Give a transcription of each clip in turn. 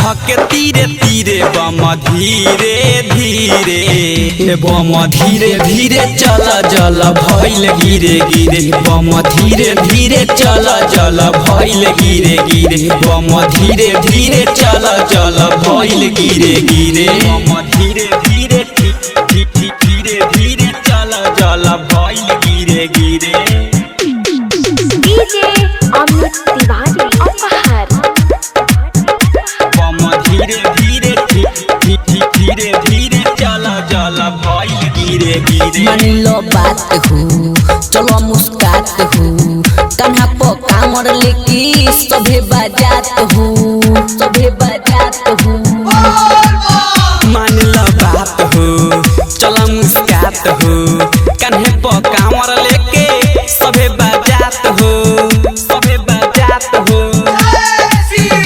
धके तीरे तीरे बम धीरे धीरे बम धीरे धीरे चल जल भइल गिरे गिरे बम धीरे धीरे चल जल भइल गिरे गिरे बम धीरे धीरे चल जल भइल गिरे गिरे बम धीरे धीरे धीरे धीरे चल जल भइल गिरे गिरे। डीजे अमित तिवारी अपहर बम धीरे धीरे धीरे धीरे चल जल भइल गिरे गिरे। मान लो बात हो चलो मुस्कात हो कान्हा पर कामर लेके सभे बजात हो सभे बजात हो। मान लो बात हो चलो मुस्कात हो कान्हे पर कामर लेके सभे बजात हो सभे बजात हो।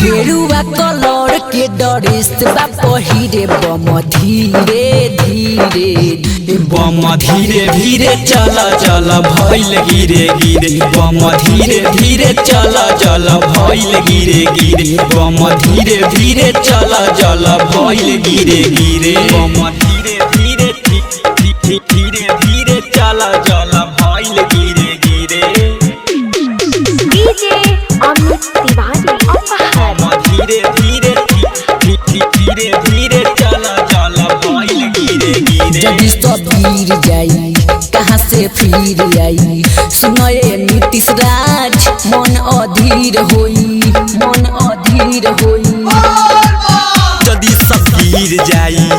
गेरुआ कलर के ड्रेस बा पहिरे बम धीरे धीरे बम धीरे धीरे चल चल भइल गिरे गिरे बम धीरे धीरे चल चल भइल गिरे गिरे बम धीरे धीरे चल चल भइल गिरे गिरे बम धीरे धीरे धीरे धीरे चल चल भइल गिरे गिरे। डीजे अमित तिवारी अपहर बम धीरे धीरे धीरे धीरे चल चल भइल गिरे गिरे। जदि सब गिर जाई कहाँ से फिर आई सुनए नीतीश राज मन अधीर होई मन अधीर होई। यदि सब गिर जाई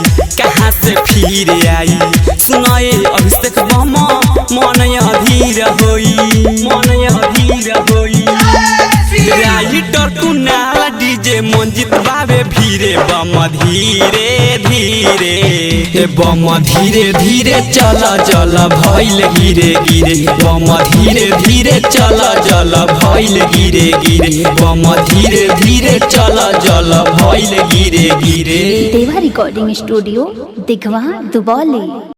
कहाँ से फिर आई सुनाए अभिषेक बम मन अधीर होई मन अधीर होई। राइटर कुनाल डीजे मंजित बाबे भीरे बम धीरे धीरे बम धीरे धीरे चल चल भइल गिरे गिरे बम धीरे धीरे चल चल भइल गिरे गिरे बम धीरे धीरे चल चल भइल गिरे गिरे। देवा रिकॉर्डिंग स्टूडियो दिघवा दुबौली।